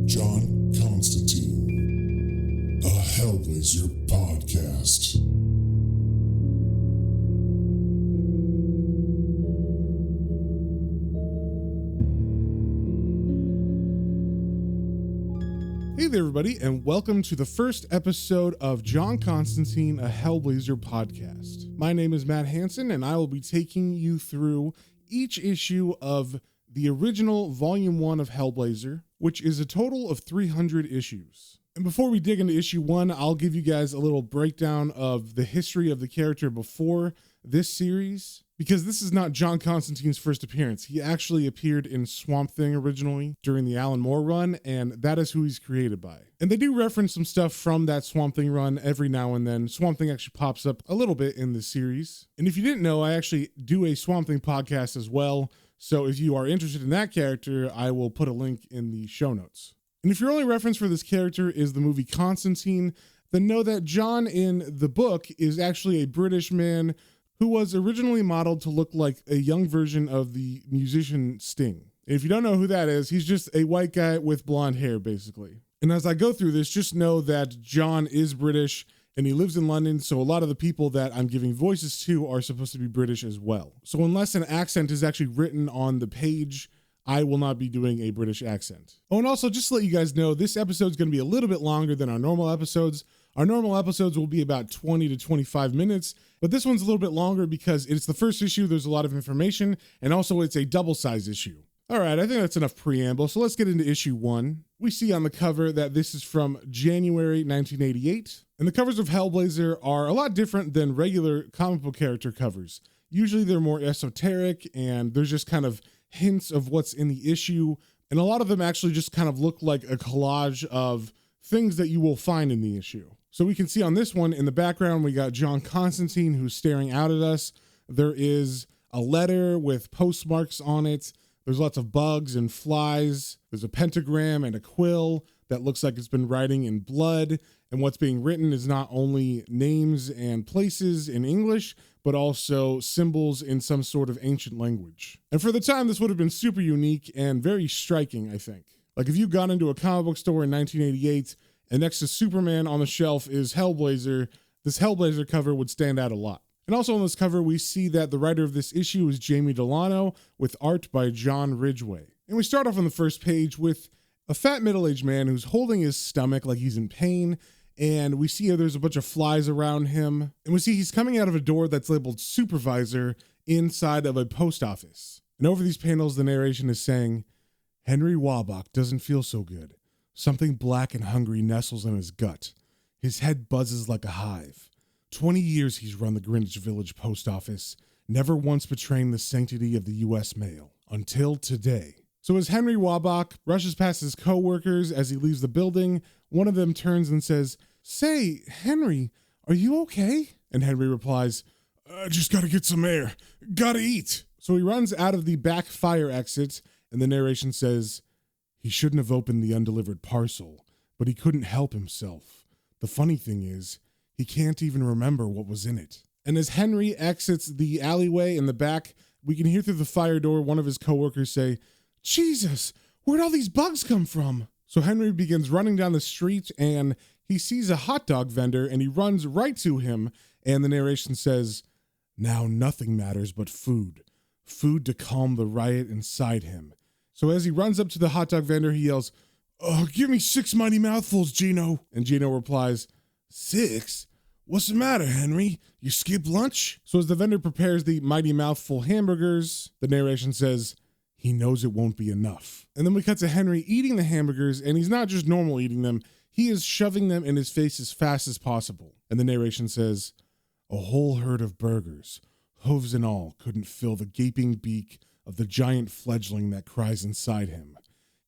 John Constantine, a Hellblazer podcast. Hey there, everybody, and welcome to the first episode of John Constantine, a Hellblazer podcast. My name is Matt Hansen, and I will be taking you through each issue of the original Volume 1 of Hellblazer, which is a total of 300 issues. And before we dig into issue 1, I'll give you guys a little breakdown of the history of the character before this series, because this is not John Constantine's first appearance. He actually appeared in Swamp Thing originally during the Alan Moore run, and that is who he's created by. And they do reference some stuff from that Swamp Thing run every now and then. Swamp Thing actually pops up a little bit in the series. And if you didn't know, I actually do a Swamp Thing podcast as well. So if you are interested in that character, I will put a link in the show notes. And if your only reference for this character is the movie Constantine, then know that John in the book is actually a British man who was originally modeled to look like a young version of the musician Sting. If you don't know who that is, he's just a white guy with blonde hair, basically. And as I go through this, just know that John is British and he lives in London, so a lot of the people that I'm giving voices to are supposed to be British as well. So unless an accent is actually written on the page, I will not be doing a British accent. Oh, and also just to let you guys know, this episode is going to be a little bit longer than our normal episodes. Our normal episodes will be about 20 to 25 minutes, but this one's a little bit longer because it's the first issue, there's a lot of information, and also it's a double-size issue. All right, I think that's enough preamble, so let's get into issue 1. We see on the cover that this is from January 1988, and the covers of Hellblazer are a lot different than regular comic book character covers. Usually they're more esoteric, and there's just kind of hints of what's in the issue, and a lot of them actually just kind of look like a collage of things that you will find in the issue. So we can see on this one, in the background, we got John Constantine who's staring out at us. There is a letter with postmarks on it. There's lots of bugs and flies. There's a pentagram and a quill that looks like it's been writing in blood. And what's being written is not only names and places in English, but also symbols in some sort of ancient language. And for the time, this would have been super unique and very striking, I think. Like if you got into a comic book store in 1988 and next to Superman on the shelf is Hellblazer, this Hellblazer cover would stand out a lot. And also on this cover, we see that the writer of this issue is Jamie Delano with art by John Ridgway. And we start off on the first page with a fat middle-aged man who's holding his stomach like he's in pain. And we see there's a bunch of flies around him. And we see he's coming out of a door that's labeled supervisor inside of a post office. And over these panels, the narration is saying, Henry Wabach doesn't feel so good. Something black and hungry nestles in his gut. His head buzzes like a hive. 20 years he's run the Greenwich Village post office, never once betraying the sanctity of the U.S. mail. Until today. So as Henry Wabach rushes past his co-workers as he leaves the building, one of them turns and says, Say, Henry, are you okay? And Henry replies, I just gotta get some air. Gotta eat. So he runs out of the back fire exit, and the narration says, He shouldn't have opened the undelivered parcel, but he couldn't help himself. The funny thing is, he can't even remember what was in it. And as Henry exits the alleyway in the back, we can hear through the fire door one of his coworkers say, Jesus, where'd all these bugs come from? So Henry begins running down the street and he sees a hot dog vendor and he runs right to him. And the narration says, Now nothing matters but food. Food to calm the riot inside him. So as he runs up to the hot dog vendor, he yells, Oh, give me 6 mighty mouthfuls, Gino. And Gino replies, 6? What's the matter, Henry? You skip lunch? So as the vendor prepares the mighty mouthful hamburgers, the narration says, he knows it won't be enough. And then we cut to Henry eating the hamburgers, and he's not just normal eating them, he is shoving them in his face as fast as possible. And the narration says, a whole herd of burgers, hooves and all, couldn't fill the gaping beak of the giant fledgling that cries inside him.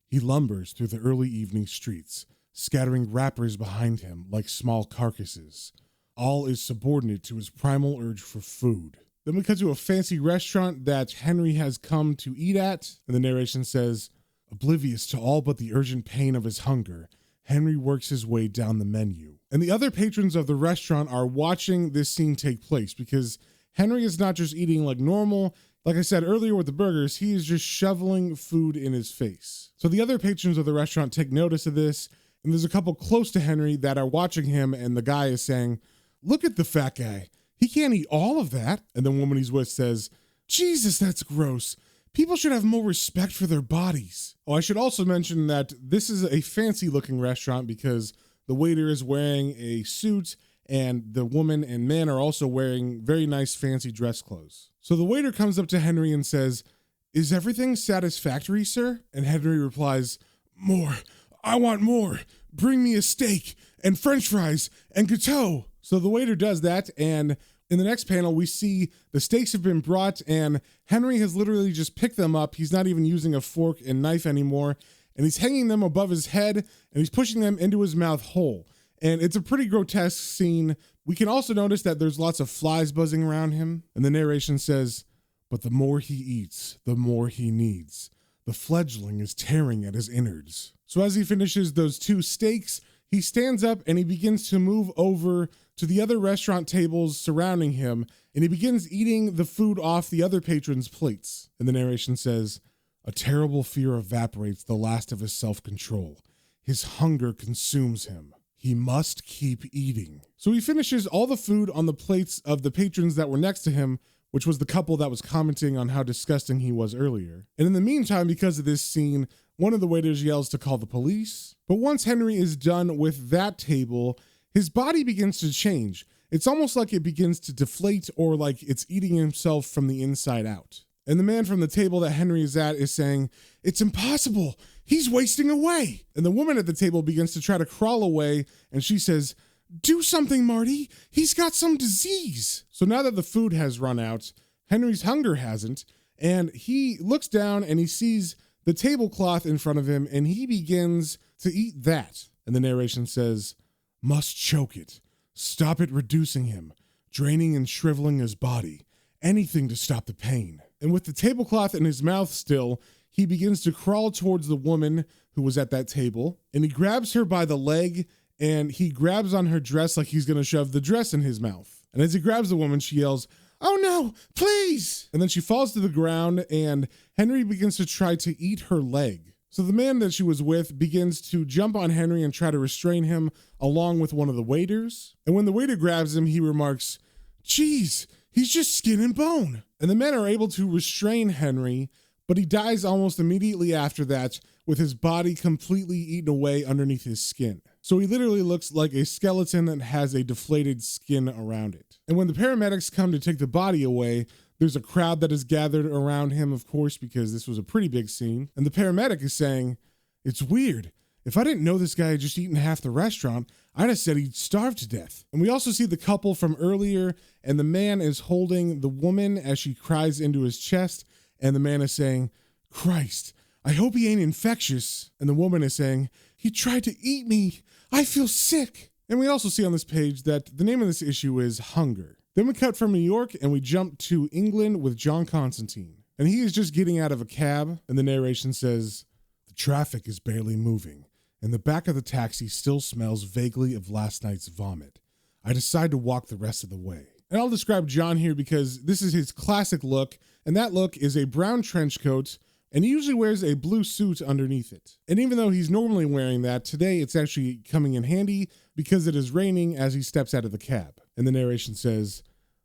He lumbers through the early evening streets, scattering wrappers behind him like small carcasses. All is subordinate to his primal urge for food. Then we cut to a fancy restaurant that Henry has come to eat at, and the narration says, oblivious to all but the urgent pain of his hunger, Henry works his way down the menu. And the other patrons of the restaurant are watching this scene take place because Henry is not just eating like normal, Like I said earlier with the burgers, he is just shoveling food in his face. So the other patrons of the restaurant take notice of this, and there's a couple close to Henry that are watching him, and the guy is saying, "Look at the fat guy. He can't eat all of that." And the woman he's with says, "Jesus, that's gross. People should have more respect for their bodies." Oh, I should also mention that this is a fancy looking restaurant because the waiter is wearing a suit and the woman and man are also wearing very nice fancy dress clothes. So the waiter comes up to Henry and says, "Is everything satisfactory, sir?" And Henry replies, "More. I want more. Bring me a steak and French fries and gâteau." So the waiter does that, and in the next panel, we see the steaks have been brought, and Henry has literally just picked them up. He's not even using a fork and knife anymore, and he's hanging them above his head, and he's pushing them into his mouth whole. And it's a pretty grotesque scene. We can also notice that there's lots of flies buzzing around him, and the narration says, "But the more he eats, the more he needs. The fledgling is tearing at his innards." So as he finishes those 2 steaks, he stands up and he begins to move over to the other restaurant tables surrounding him, and he begins eating the food off the other patrons' plates. And the narration says, "A terrible fear evaporates the last of his self-control. His hunger consumes him. He must keep eating." So he finishes all the food on the plates of the patrons that were next to him, which was the couple that was commenting on how disgusting he was earlier. And in the meantime, because of this scene, one of the waiters yells to call the police. But once Henry is done with that table, his body begins to change. It's almost like it begins to deflate or like it's eating himself from the inside out. And the man from the table that Henry is at is saying, "It's impossible. He's wasting away." And the woman at the table begins to try to crawl away, and she says, "Do something, Marty. He's got some disease." So now that the food has run out, Henry's hunger hasn't, and he looks down and he sees the tablecloth in front of him, and he begins to eat that. And the narration says, "Must choke it. Stop it reducing him, draining and shriveling his body. Anything to stop the pain." And with the tablecloth in his mouth still, he begins to crawl towards the woman who was at that table, and he grabs her by the leg, and he grabs on her dress like he's going to shove the dress in his mouth. And as he grabs the woman, she yells, "Oh no, please!" And then she falls to the ground, and Henry begins to try to eat her leg. So the man that she was with begins to jump on Henry and try to restrain him along with one of the waiters. And when the waiter grabs him, he remarks, "Geez, he's just skin and bone." And the men are able to restrain Henry, but he dies almost immediately after that with his body completely eaten away underneath his skin. So he literally looks like a skeleton that has a deflated skin around it. And when the paramedics come to take the body away, there's a crowd that is gathered around him, of course, because this was a pretty big scene. And the paramedic is saying, "It's weird. If I didn't know this guy had just eaten half the restaurant, I'd have said he'd starved to death." And we also see the couple from earlier, and the man is holding the woman as she cries into his chest, and the man is saying, "Christ, I hope he ain't infectious." And the woman is saying, "He tried to eat me. I feel sick." And we also see on this page that the name of this issue is Hunger. Then we cut from New York and we jump to England with John Constantine. And he is just getting out of a cab, and the narration says, "The traffic is barely moving, and the back of the taxi still smells vaguely of last night's vomit. I decide to walk the rest of the way." And I'll describe John here because this is his classic look, and that look is a brown trench coat, and he usually wears a blue suit underneath it. And even though he's normally wearing that, today it's actually coming in handy because it is raining as he steps out of the cab. And the narration says,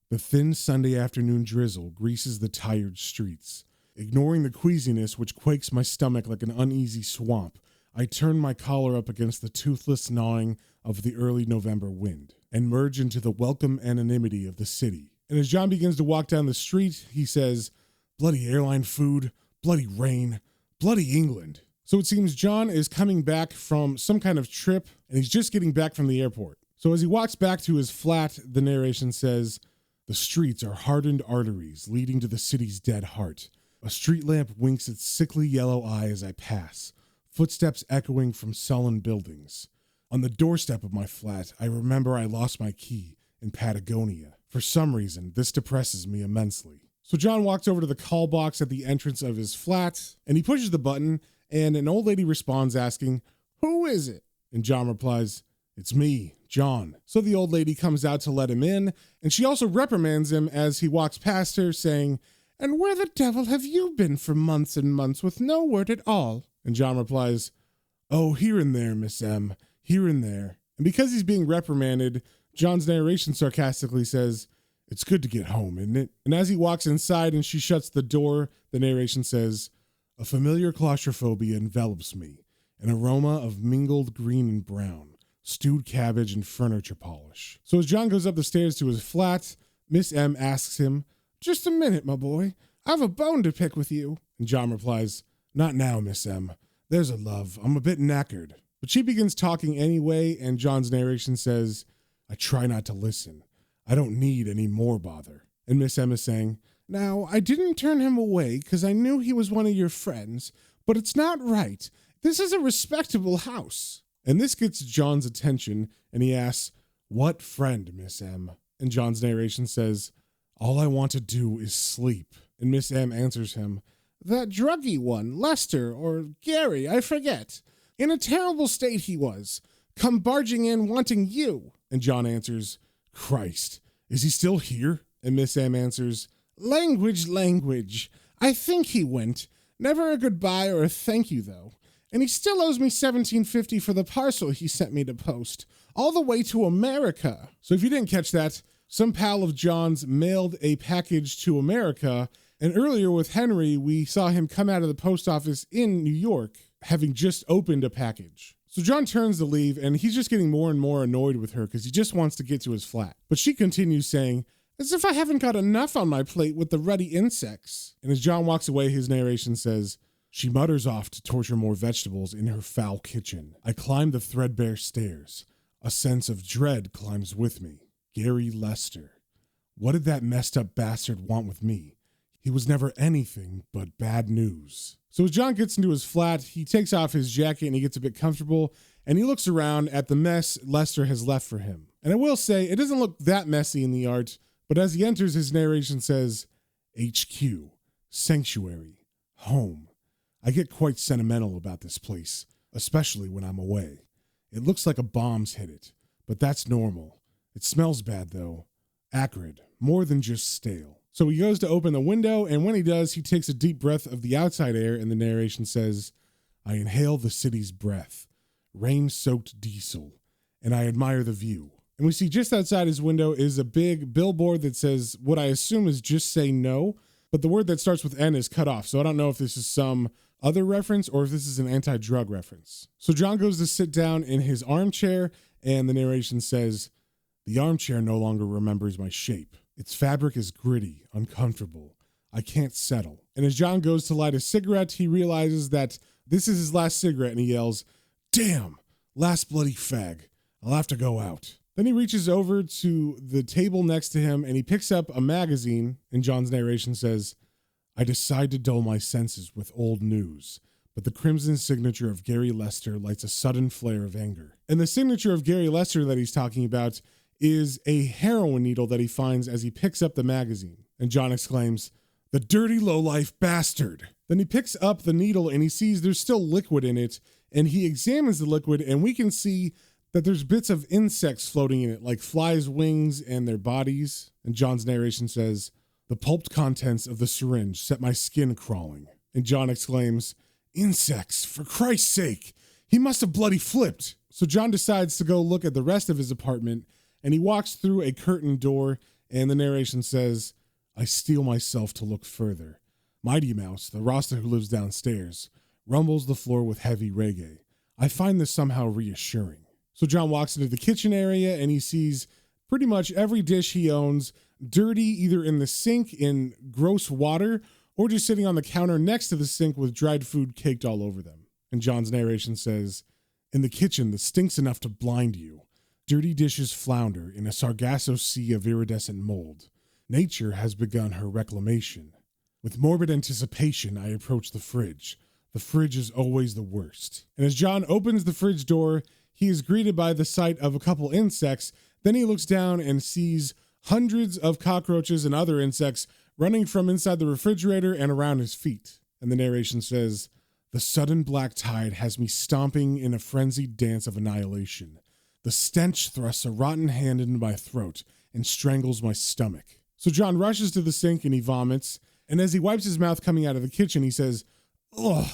"The thin Sunday afternoon drizzle greases the tired streets. Ignoring the queasiness which quakes my stomach like an uneasy swamp, I turn my collar up against the toothless gnawing of the early November wind and merge into the welcome anonymity of the city." And as John begins to walk down the street, he says, "Bloody airline food, bloody rain, bloody England." So it seems John is coming back from some kind of trip, and he's just getting back from the airport. So as he walks back to his flat, the narration says, "The streets are hardened arteries leading to the city's dead heart. A street lamp winks its sickly yellow eye as I pass, footsteps echoing from sullen buildings. On the doorstep of my flat, I remember I lost my key in Patagonia. For some reason, this depresses me immensely." So John walks over to the call box at the entrance of his flat, and he pushes the button, and an old lady responds asking, "Who is it?" And John replies, "It's me, John." So the old lady comes out to let him in, and she also reprimands him as he walks past her, saying, And where the devil have you been for months and months with no word at all? And John replies, Oh, here and there, Miss M, here and there. And because he's being reprimanded, John's narration sarcastically says, It's good to get home, isn't it? And as he walks inside and she shuts the door, the narration says, A familiar claustrophobia envelops me, an aroma of mingled green and brown, stewed cabbage and furniture polish. So as John goes up the stairs to his flat, Miss M asks him, Just a minute, my boy. I have a bone to pick with you. And John replies, Not now, Miss M. There's a love. I'm a bit knackered. But she begins talking anyway, and John's narration says, I try not to listen. I don't need any more bother. And Miss M is saying, Now, I didn't turn him away because I knew he was one of your friends, but it's not right. This is a respectable house. And this gets John's attention, and he asks, What friend, Miss M? And John's narration says, All I want to do is sleep. And Miss M answers him, That druggy one, Lester, or Gary, I forget. In a terrible state he was, come barging in wanting you. And John answers, Christ, is he still here? And Miss M answers, Language. I think he went. Never a goodbye or a thank you, though. And he still owes me $17.50 for the parcel he sent me to post, all the way to America. So if you didn't catch that, some pal of John's mailed a package to America, and earlier with Henry, we saw him come out of the post office in New York, having just opened a package. So John turns to leave, and he's just getting more and more annoyed with her because he just wants to get to his flat. But she continues saying, As if I haven't got enough on my plate with the ruddy insects. And as John walks away, his narration says, She mutters off to torture more vegetables in her foul kitchen. I climb the threadbare stairs. A sense of dread climbs with me. Gary Lester. What did that messed up bastard want with me? He was never anything but bad news. So as John gets into his flat, he takes off his jacket and he gets a bit comfortable, and he looks around at the mess Lester has left for him. And I will say, it doesn't look that messy in the art, but as he enters, his narration says, HQ, sanctuary, home. I get quite sentimental about this place, especially when I'm away. It looks like a bomb's hit it, but that's normal. It smells bad, though. Acrid, more than just stale. So he goes to open the window, and when he does, he takes a deep breath of the outside air, and the narration says, I inhale the city's breath, rain-soaked diesel, and I admire the view. And we see just outside his window is a big billboard that says what I assume is just say no, but the word that starts with N is cut off, so I don't know if this is some other reference or if this is an anti-drug reference. So John goes to sit down in his armchair, and the narration says, The armchair no longer remembers my shape. Its fabric is gritty, uncomfortable. I can't settle. And as John goes to light a cigarette, he realizes that this is his last cigarette, and he yells, Damn, last bloody fag. I'll have to go out. Then he reaches over to the table next to him, and he picks up a magazine, and John's narration says, I decide to dull my senses with old news, but the crimson signature of Gary Lester lights a sudden flare of anger. And the signature of Gary Lester that he's talking about is a heroin needle that he finds as he picks up the magazine. And John exclaims, The dirty lowlife bastard. Then he picks up the needle and he sees there's still liquid in it, and he examines the liquid, and we can see that there's bits of insects floating in it, like flies' wings and their bodies. And John's narration says, The pulped contents of the syringe set my skin crawling. And John exclaims, Insects, for Christ's sake, he must have bloody flipped. So John decides to go look at the rest of his apartment, and he walks through a curtained door, and the narration says, I steel myself to look further. Mighty Mouse, the roster who lives downstairs, rumbles the floor with heavy reggae. I find this somehow reassuring. So John walks into the kitchen area, and he sees pretty much every dish he owns dirty, either in the sink in gross water, or just sitting on the counter next to the sink with dried food caked all over them. And John's narration says, In the kitchen, the stink's enough to blind you. Dirty dishes flounder in a Sargasso sea of iridescent mold. Nature has begun her reclamation. With morbid anticipation, I approach the fridge. The fridge is always the worst. And as John opens the fridge door, he is greeted by the sight of a couple insects. Then he looks down and sees hundreds of cockroaches and other insects running from inside the refrigerator and around his feet. And the narration says, The sudden black tide has me stomping in a frenzied dance of annihilation. The stench thrusts a rotten hand into my throat and strangles my stomach. So John rushes to the sink and he vomits, And as he wipes his mouth coming out of the kitchen, he says, "Ugh,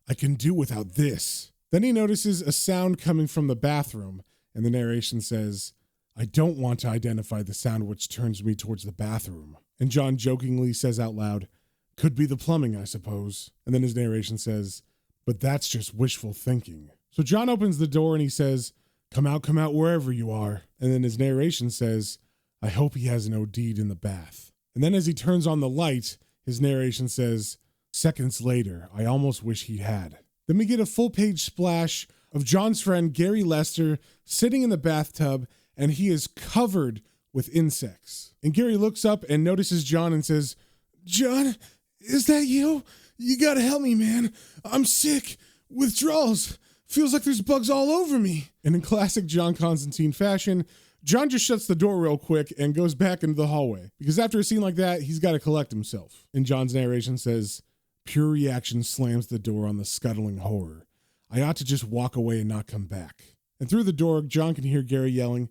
I can do without this." Then he notices a sound coming from the bathroom, and the narration says, "I don't want to identify the sound which turns me towards the bathroom." And John jokingly says out loud, "Could be the plumbing, I suppose." And then his narration says, "But that's just wishful thinking." So John opens the door and he says, come out wherever you are." And then his narration says, "I hope he hasn't OD'd in the bath." And then as he turns on the light, his narration says, "Seconds later, I almost wish he had." Then we get a full-page splash of John's friend Gary Lester sitting in the bathtub, and he is covered with insects. And Gary looks up and notices John and says, "John, is that you? You gotta help me, man. I'm sick. Withdrawals. Feels like there's bugs all over me." And in classic John Constantine fashion, John just shuts the door real quick and goes back into the hallway. Because after a scene like that, he's got to collect himself. And John's narration says, "Pure reaction slams the door on the scuttling horror. I ought to just walk away and not come back." And through the door, John can hear Gary yelling,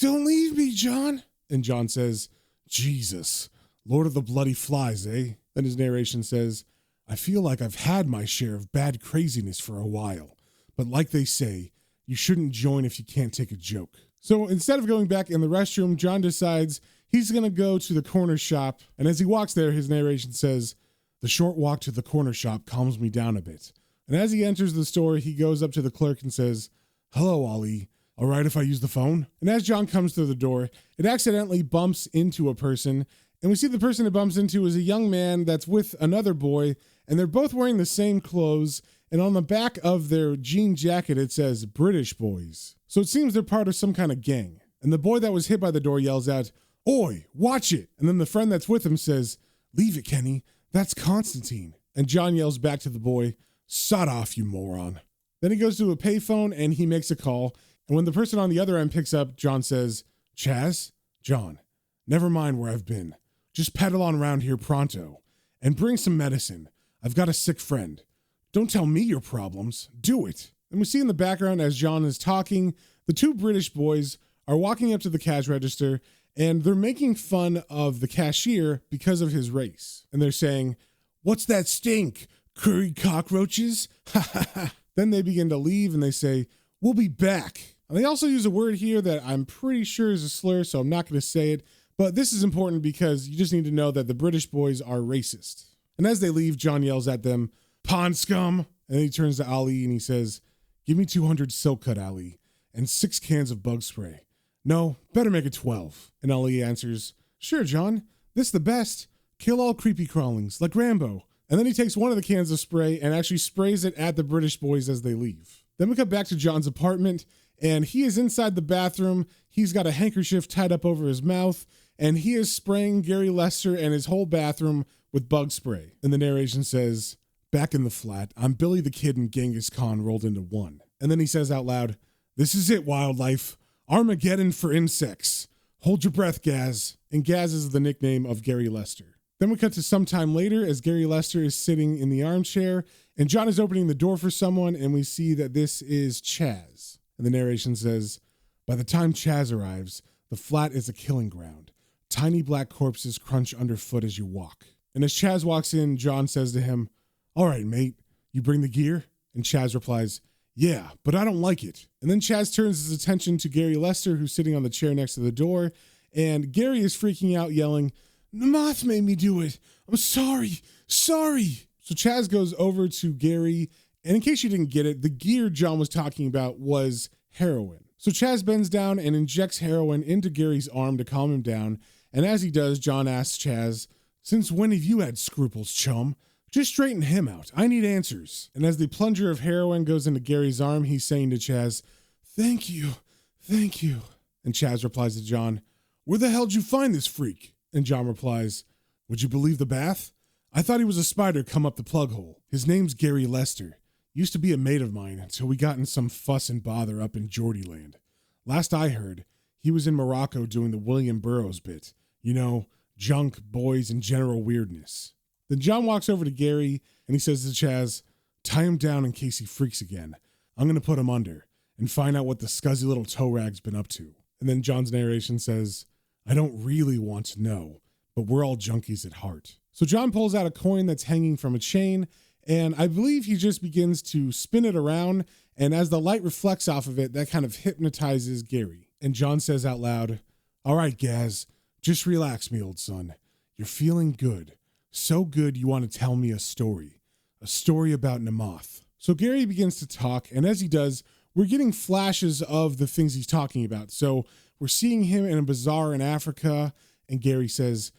"Don't leave me, John." And John says, "Jesus, Lord of the bloody flies, eh?" Then his narration says, "I feel like I've had my share of bad craziness for a while. But like they say, you shouldn't join if you can't take a joke." So instead of going back in the restroom, John decides he's going to go to the corner shop. And as he walks there, his narration says, "The short walk to the corner shop calms me down a bit." And as he enters the store, he goes up to the clerk and says, "Hello, Ali. All right if I use the phone?" And as John comes through the door, it accidentally bumps into a person. And we see the person it bumps into is a young man that's with another boy. And they're both wearing the same clothes. And on the back of their jean jacket, it says British Boys. So it seems they're part of some kind of gang. And the boy that was hit by the door yells out, "Oi, watch it." And then the friend that's with him says, "Leave it, Kenny. That's Constantine." And John yells back to the boy, "Sod off, you moron." Then he goes to a payphone and he makes a call. And when the person on the other end picks up, John says, "Chaz? John, never mind where I've been. Just pedal on around here pronto. And bring some medicine. I've got a sick friend. Don't tell me your problems. Do it." And we see in the background as John is talking, the two British boys are walking up to the cash register and they're making fun of the cashier because of his race. And they're saying, "What's that stink? Curried cockroaches?" Then they begin to leave and they say, "We'll be back." And they also use a word here that I'm pretty sure is a slur, so I'm not going to say it. But this is important because you just need to know that the British boys are racist. And as they leave, John yells at them, "Pond scum." And then he turns to Ali and he says, "Give me 200 silk cut, Ali, and 6 cans of bug spray. No, better make it 12. And Ali answers, "Sure, John, this the best. Kill all creepy crawlings, like Rambo." And then he takes one of the cans of spray and actually sprays it at the British boys as they leave. Then we come back to John's apartment, and he is inside the bathroom. He's got a handkerchief tied up over his mouth, and he is spraying Gary Lester and his whole bathroom with bug spray. And the narration says, "Back in the flat, I'm Billy the Kid and Genghis Khan rolled into one." And then he says out loud, "This is it, wildlife. Armageddon for insects. Hold your breath, Gaz." And Gaz is the nickname of Gary Lester. Then we cut to some time later as Gary Lester is sitting in the armchair and John is opening the door for someone, and we see that this is Chaz. And the narration says, "By the time Chaz arrives, the flat is a killing ground. Tiny black corpses crunch underfoot as you walk." And as Chaz walks in, John says to him, "All right, mate, you bring the gear?" And Chaz replies, "Yeah, but I don't like it." And then Chaz turns his attention to Gary Lester, who's sitting on the chair next to the door, and Gary is freaking out, yelling, "Namoth made me do it. I'm sorry. So Chaz goes over to Gary, and in case you didn't get it, the gear John was talking about was heroin. So Chaz bends down and injects heroin into Gary's arm to calm him down, and as he does, John asks Chaz, "Since when have you had scruples, chum? Just straighten him out. I need answers." And as the plunger of heroin goes into Gary's arm, he's saying to Chaz, Thank you. And Chaz replies to John, "Where the hell did you find this freak?" And John replies, "Would you believe the bath? I thought he was a spider come up the plug hole. His name's Gary Lester. Used to be a mate of mine until we got in some fuss and bother up in Geordieland. Last I heard, he was in Morocco doing the William Burroughs bit. You know, junk, boys, and general weirdness." Then John walks over to Gary and he says to Chaz, "Tie him down in case he freaks again. I'm going to put him under and find out what the scuzzy little toe rag's been up to." And then John's narration says, "I don't really want to know, but we're all junkies at heart." So John pulls out a coin that's hanging from a chain, and I believe he just begins to spin it around, and as the light reflects off of it, that kind of hypnotizes Gary. And John says out loud, "All right, Gaz, just relax me, old son. You're feeling good. So good you want to tell me a story about Namoth." So Gary begins to talk, and as he does, we're getting flashes of the things he's talking about. So we're seeing him in a bazaar in Africa, and Gary says,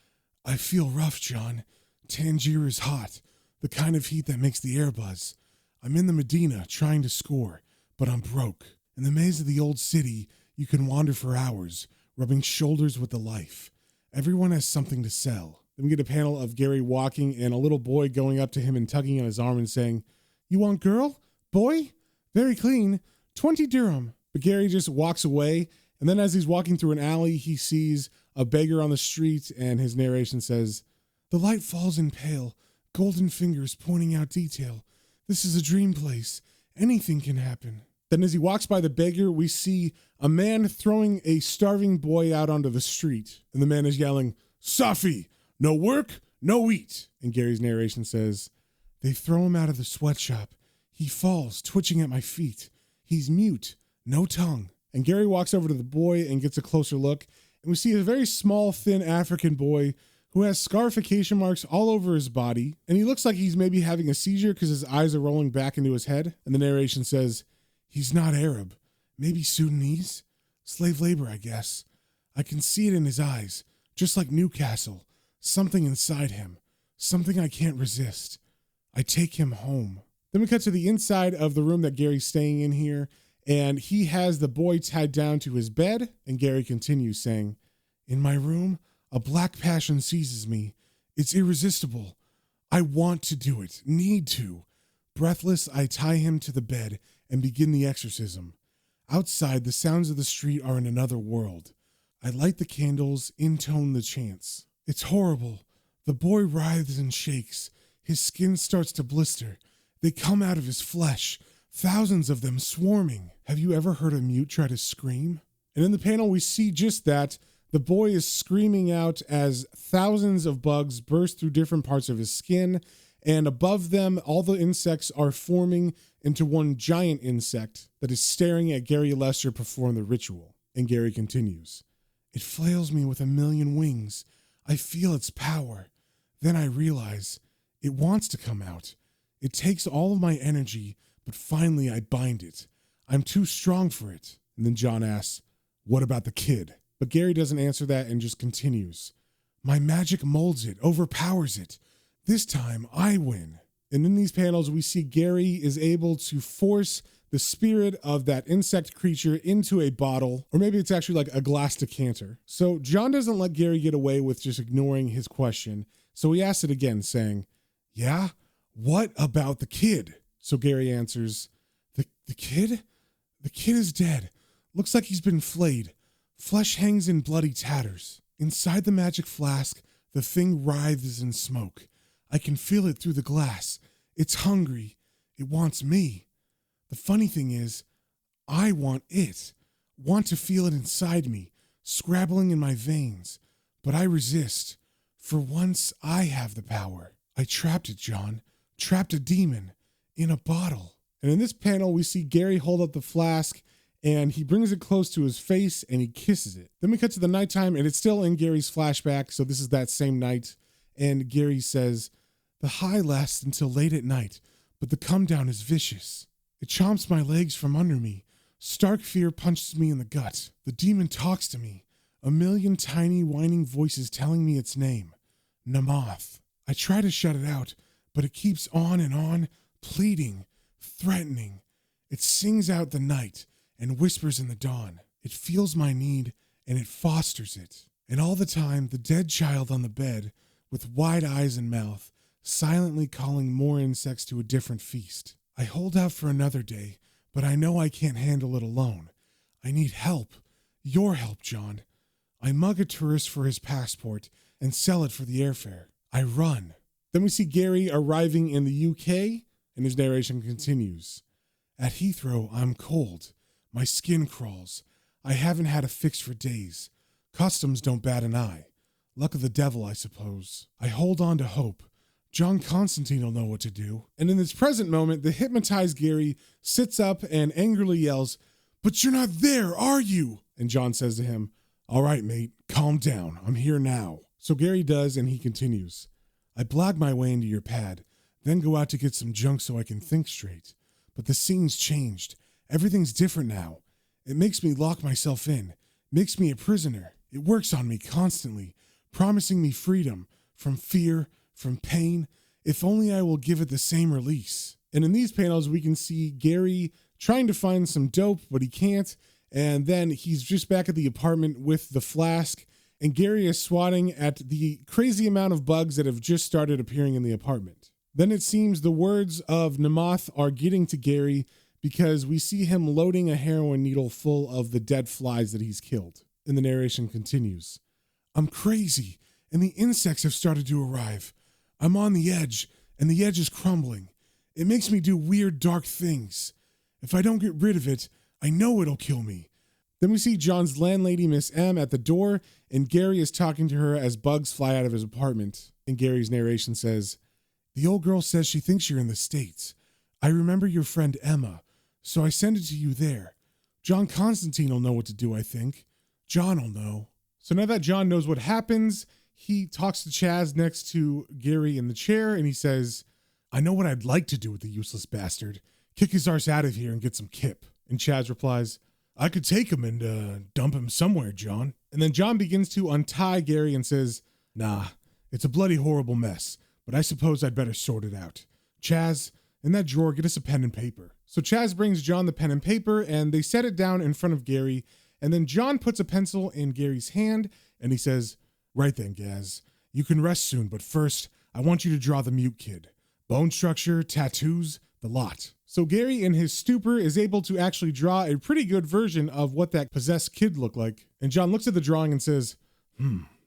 "I feel rough, John. Tangier is hot, the kind of heat that makes the air buzz. I'm in the Medina trying to score, but I'm broke. In the maze of the old city, you can wander for hours, rubbing shoulders with the life. Everyone has something to sell." Then we get a panel of Gary walking and a little boy going up to him and tugging on his arm and saying, "You want girl? Boy? Very clean. 20 dirham. But Gary just walks away, and then as he's walking through an alley, he sees a beggar on the street, and his narration says, "The light falls in pale, golden fingers pointing out detail. This is a dream place. Anything can happen." Then as he walks by the beggar, we see a man throwing a starving boy out onto the street, and the man is yelling, "Safi! No work, no eat." And Gary's narration says, "They throw him out of the sweatshop. He falls, twitching at my feet. He's mute, no tongue." And Gary walks over to the boy and gets a closer look, and we see a very small, thin African boy who has scarification marks all over his body, and he looks like he's maybe having a seizure because his eyes are rolling back into his head. And the narration says, "He's not Arab, maybe Sudanese? Slave labor, I guess. I can see it in his eyes, just like Newcastle. Something inside him, something I can't resist. I take him home." Then we cut to the inside of the room that Gary's staying in here, and he has the boy tied down to his bed, and Gary continues saying, "In my room, a black passion seizes me. It's irresistible. I want to do it, need to. Breathless, I tie him to the bed and begin the exorcism. Outside, the sounds of the street are in another world. I light the candles, intone the chants. It's horrible. The boy writhes and shakes. His skin starts to blister. They come out of his flesh, thousands of them swarming. Have you ever heard a mute try to scream?" And in the panel, we see just that. The boy is screaming out as thousands of bugs burst through different parts of his skin, and above them, all the insects are forming into one giant insect that is staring at Gary Lester perform the ritual. And Gary continues, "It flails me with a million wings. I feel its power. Then I realize it wants to come out. It takes all of my energy, but finally I bind it. I'm too strong for it." And then John asks, "What about the kid?" But Gary doesn't answer that and just continues, "My magic molds it, overpowers it. This time I win." And in these panels, we see Gary is able to force the spirit of that insect creature into a bottle, or maybe it's actually like a glass decanter. So John doesn't let Gary get away with just ignoring his question. So he asks it again, saying, "Yeah? What about the kid?" So Gary answers, The kid? The kid is dead. Looks like he's been flayed. Flesh hangs in bloody tatters. Inside the magic flask, the thing writhes in smoke. I can feel it through the glass. It's hungry. It wants me. The funny thing is, I want it. Want to feel it inside me, scrabbling in my veins. But I resist. For once, I have the power. I trapped it, John. Trapped a demon. In a bottle. And in this panel, we see Gary hold up the flask, and he brings it close to his face, and he kisses it. Then we cut to the nighttime, and it's still in Gary's flashback, so this is that same night. And Gary says, "The high lasts until late at night, but the come down is vicious. It chomps my legs from under me. Stark fear punches me in the gut. The demon talks to me. A million tiny whining voices telling me its name. Namoth. I try to shut it out, but it keeps on, pleading, threatening. It sings out the night and whispers in the dawn. It feels my need and it fosters it. And all the time, the dead child on the bed, with wide eyes and mouth, silently calling more insects to a different feast. I hold out for another day, but I know I can't handle it alone. I need help. Your help, John. I mug a tourist for his passport and sell it for the airfare. I run." Then we see Gary arriving in the UK, and his narration continues. "At Heathrow, I'm cold. My skin crawls. I haven't had a fix for days. Customs don't bat an eye. Luck of the devil, I suppose. I hold on to hope. John Constantine will know what to do. And in this present moment, the hypnotized Gary sits up and angrily yells, "But you're not there, are you?" And John says to him, "All right, mate, calm down. I'm here now." So Gary does, and he continues, "I blag my way into your pad, then go out to get some junk so I can think straight. But the scene's changed. Everything's different now. It makes me lock myself in, makes me a prisoner. It works on me constantly, promising me freedom from fear, from pain, if only I will give it the same release." And in these panels, we can see Gary trying to find some dope, but he can't. And then he's just back at the apartment with the flask, and Gary is swatting at the crazy amount of bugs that have just started appearing in the apartment. Then it seems the words of Namath are getting to Gary because we see him loading a heroin needle full of the dead flies that he's killed. And the narration continues. "I'm crazy, and the insects have started to arrive. I'm on the edge, and the edge is crumbling. It makes me do weird, dark things. If I don't get rid of it, I know it'll kill me." Then we see John's landlady, Miss M, at the door, and Gary is talking to her as bugs fly out of his apartment. And Gary's narration says, "The old girl says she thinks you're in the States. I remember your friend Emma, so I send it to you there. John Constantine will know what to do, I think. John will know." So now that John knows what happens, he talks to Chaz next to Gary in the chair, and he says, "I know what I'd like to do with the useless bastard. Kick his arse out of here and get some kip." And Chaz replies, "I could take him and dump him somewhere, John." And then John begins to untie Gary and says, "Nah, it's a bloody horrible mess, but I suppose I'd better sort it out. Chaz, in that drawer, get us a pen and paper." So Chaz brings John the pen and paper, and they set it down in front of Gary, and then John puts a pencil in Gary's hand, and he says, "Right then, Gaz, you can rest soon, but first, I want you to draw the mute kid. Bone structure, tattoos, the lot." So Gary, in his stupor, is able to actually draw a pretty good version of what that possessed kid looked like. And John looks at the drawing and says,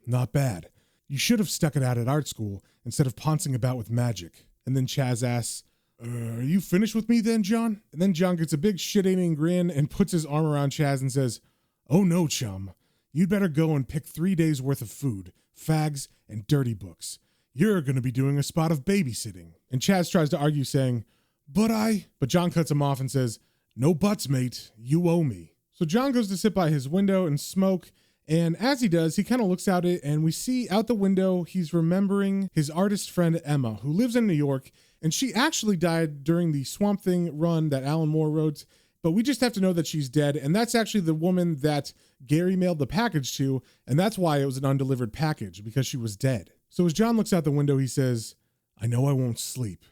"Not bad. You should have stuck it out at art school instead of pouncing about with magic." And then Chaz asks, "Are you finished with me then, John?" And then John gets a big shit-eating grin and puts his arm around Chaz and says, "Oh no, chum. You'd better go and pick 3 days worth of food, fags, and dirty books. You're going to be doing a spot of babysitting." And Chaz tries to argue saying, But John cuts him off and says, "No buts, mate. You owe me." So John goes to sit by his window and smoke, and as he does, he kind of looks out it, and we see out the window, he's remembering his artist friend Emma, who lives in New York, and she actually died during the Swamp Thing run that Alan Moore wrote, but we just have to know that she's dead, and that's actually the woman that Gary mailed the package to, and that's why it was an undelivered package, because she was dead. So as John looks out the window, he says, "I know I won't sleep.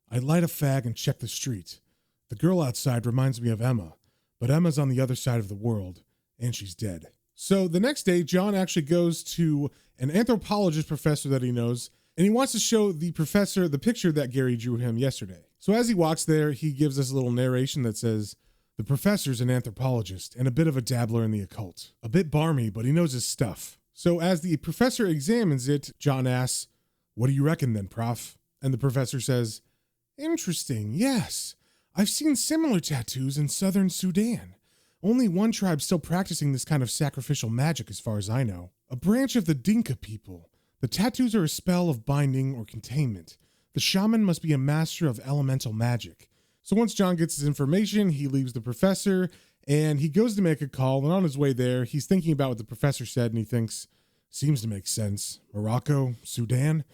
I light a fag and check the street. The girl outside reminds me of Emma, but Emma's on the other side of the world, and she's dead." So the next day, John actually goes to an anthropologist professor that he knows, and he wants to show the professor the picture that Gary drew him yesterday. So as he walks there, he gives us a little narration that says, "The professor's an anthropologist and a bit of a dabbler in the occult. A bit barmy, but he knows his stuff." So as the professor examines it, John asks, "What do you reckon then, prof?" And the professor says, "Interesting, yes. I've seen similar tattoos in southern Sudan. Only one tribe still practicing this kind of sacrificial magic as far as I know. A branch of the Dinka people. The tattoos are a spell of binding or containment. The shaman must be a master of elemental magic." So once John gets his information, he leaves the professor, and he goes to make a call, and on his way there, he's thinking about what the professor said, and he thinks, seems to make sense. Morocco, Sudan,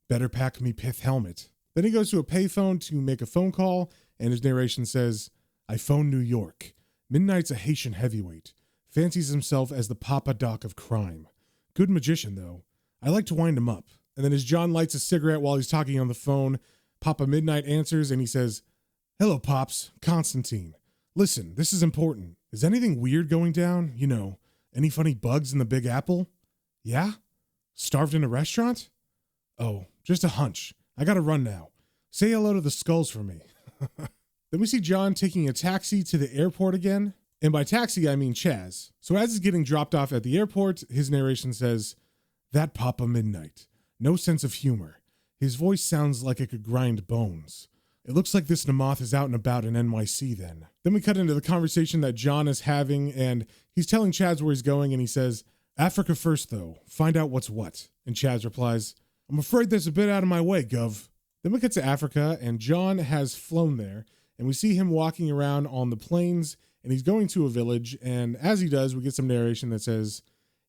better pack me pith helmet. Then he goes to a payphone to make a phone call, and his narration says, "I phone New York. Midnight's a Haitian heavyweight. Fancies himself as the Papa Doc of crime. Good magician, though. I like to wind him up." And then as John lights a cigarette while he's talking on the phone, Papa Midnight answers, and he says, "Hello, Pops. Constantine. Listen, this is important. Is anything weird going down? You know, any funny bugs in the Big Apple? Yeah? Starved in a restaurant? Oh, just a hunch. I gotta run now. Say hello to the skulls for me." Then we see John taking a taxi to the airport again. And by taxi, I mean Chaz. So as he's getting dropped off at the airport, his narration says, "That Papa Midnight. No sense of humor. His voice sounds like it could grind bones. It looks like this Namath is out and about in NYC then." Then we cut into the conversation that John is having, and he's telling Chaz where he's going, and he says, Africa first, though. Find out what's what. And Chaz replies, I'm afraid that's a bit out of my way, Gov. Then we get to Africa, and John has flown there, and we see him walking around on the plains, and he's going to a village, and as he does, we get some narration that says,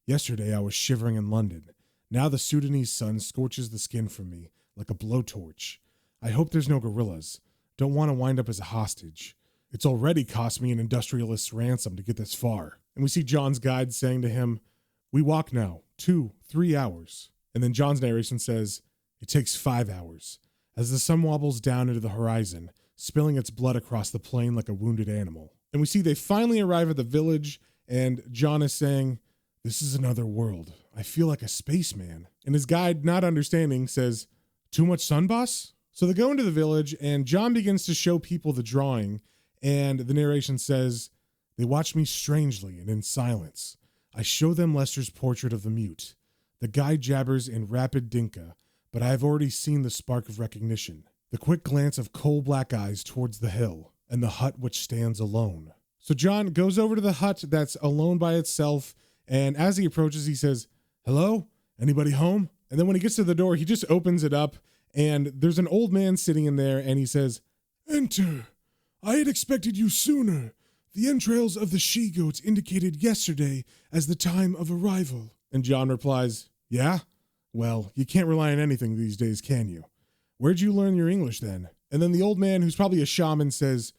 Yesterday I was shivering in London. Now the Sudanese sun scorches the skin from me like a blowtorch. I hope there's no gorillas. Don't want to wind up as a hostage. It's already cost me an industrialist's ransom to get this far. And we see John's guide saying to him, We walk now, 2-3 hours. And then John's narration says, It takes 5 hours, as the sun wobbles down into the horizon, spilling its blood across the plain like a wounded animal. And we see they finally arrive at the village, and John is saying, This is another world. I feel like a spaceman. And his guide, not understanding, says, Too much sun, boss? So they go into the village, and John begins to show people the drawing, and the narration says, They watch me strangely and in silence. I show them Lester's portrait of the mute. The guy jabbers in rapid Dinka, but I have already seen the spark of recognition. The quick glance of coal-black eyes towards the hill, and the hut which stands alone. So John goes over to the hut that's alone by itself, and as he approaches, he says, Hello? Anybody home? And then when he gets to the door, he just opens it up, and there's an old man sitting in there, and he says, Enter. I had expected you sooner. The entrails of the she-goats indicated yesterday as the time of arrival. And John replies, Yeah? Well, you can't rely on anything these days, can you? Where'd you learn your English then? And then the old man, who's probably a shaman, says,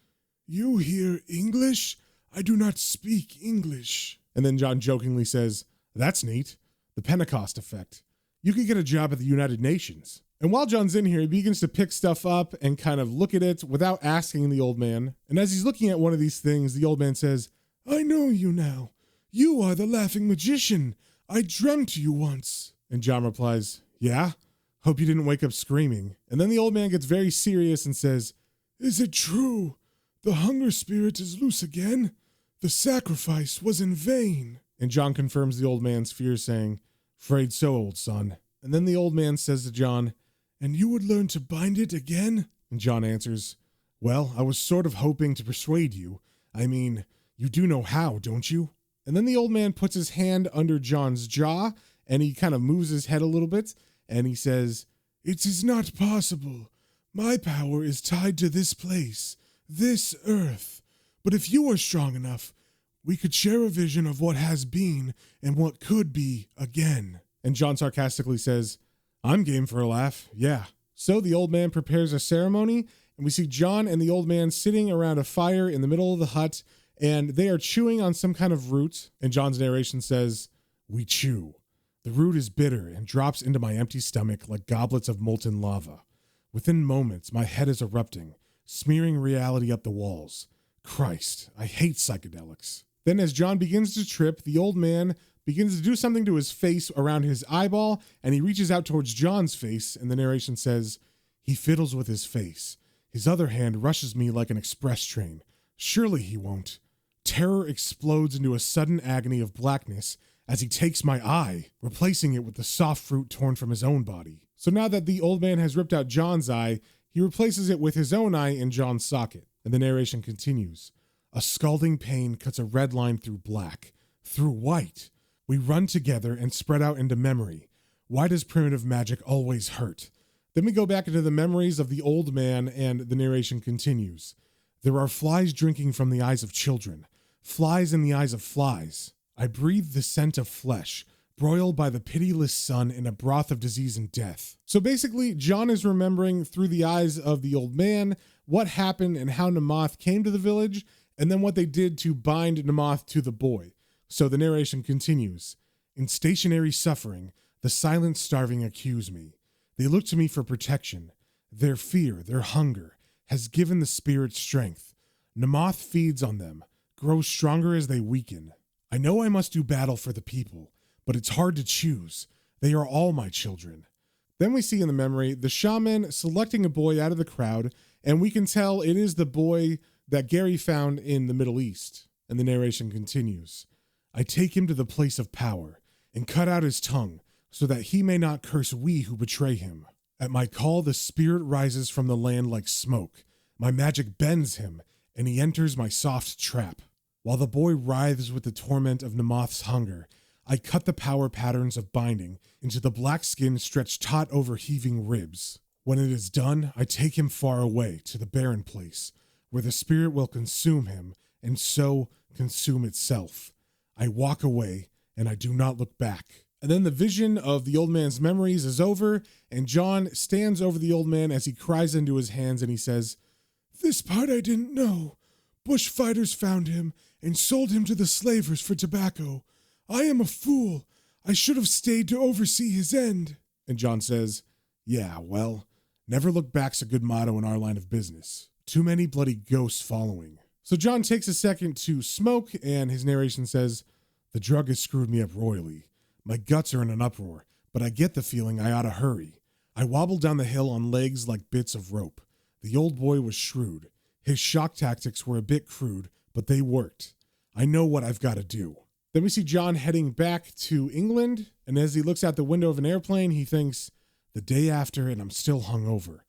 You hear English? I do not speak English. And then John jokingly says, That's neat. The Pentecost effect. You could get a job at the United Nations. And while John's in here, he begins to pick stuff up and kind of look at it without asking the old man. And as he's looking at one of these things, the old man says, I know you now. You are the laughing magician. I dreamt you once. And John replies, Yeah? Hope you didn't wake up screaming. And then the old man gets very serious and says, Is it true? The hunger spirit is loose again. The sacrifice was in vain. And John confirms the old man's fears, saying, Afraid so, old son. And then the old man says to John, And you would learn to bind it again? And John answers, Well, I was sort of hoping to persuade you. I mean, you do know how, don't you? And then the old man puts his hand under John's jaw, and he kind of moves his head a little bit, and he says, It is not possible. My power is tied to this place, this earth. But if you are strong enough, we could share a vision of what has been and what could be again. And John sarcastically says, I'm game for a laugh, yeah. So the old man prepares a ceremony, and we see John and the old man sitting around a fire in the middle of the hut, and they are chewing on some kind of root. And John's narration says, We chew. The root is bitter and drops into my empty stomach like goblets of molten lava. Within moments, my head is erupting, smearing reality up the walls. Christ, I hate psychedelics. Then as John begins to trip, the old man begins to do something to his face around his eyeball, and he reaches out towards John's face, and the narration says, He fiddles with his face. His other hand rushes me like an express train. Surely he won't. Terror explodes into a sudden agony of blackness as he takes my eye, replacing it with the soft fruit torn from his own body. So now that the old man has ripped out John's eye, he replaces it with his own eye in John's socket. And the narration continues. A scalding pain cuts a red line through black, through white. We run together and spread out into memory. Why does primitive magic always hurt? Then we go back into the memories of the old man, and the narration continues. There are flies drinking from the eyes of children, flies in the eyes of flies. I breathe the scent of flesh, broiled by the pitiless sun in a broth of disease and death. So basically, John is remembering through the eyes of the old man what happened and how Namoth came to the village, and then what they did to bind Namoth to the boy. So the narration continues. In stationary suffering, the silent starving accuse me. They look to me for protection. Their fear, their hunger, has given the spirit strength. Namoth feeds on them, grows stronger as they weaken. I know I must do battle for the people, but it's hard to choose. They are all my children. Then we see in the memory the shaman selecting a boy out of the crowd, and we can tell it is the boy that Gary found in the Middle East. And the narration continues. I take him to the place of power and cut out his tongue so that he may not curse we who betray him. At my call, the spirit rises from the land like smoke. My magic bends him, and he enters my soft trap. While the boy writhes with the torment of Namoth's hunger, I cut the power patterns of binding into the black skin stretched taut over heaving ribs. When it is done, I take him far away to the barren place, where the spirit will consume him, and so consume itself. I walk away, and I do not look back. And then the vision of the old man's memories is over, and John stands over the old man as he cries into his hands, and he says, "This part I didn't know. Bushfighters found him and sold him to the slavers for tobacco. I am a fool. I should have stayed to oversee his end." And John says, "Yeah, well, never look back's a good motto in our line of business. Too many bloody ghosts following." So John takes a second to smoke, and his narration says, "The drug has screwed me up royally. My guts are in an uproar, but I get the feeling I ought to hurry. I wobbled down the hill on legs like bits of rope. The old boy was shrewd. His shock tactics were a bit crude, but they worked. I know what I've got to do." Then we see John heading back to England, and as he looks out the window of an airplane, he thinks, "The day after, and I'm still hungover.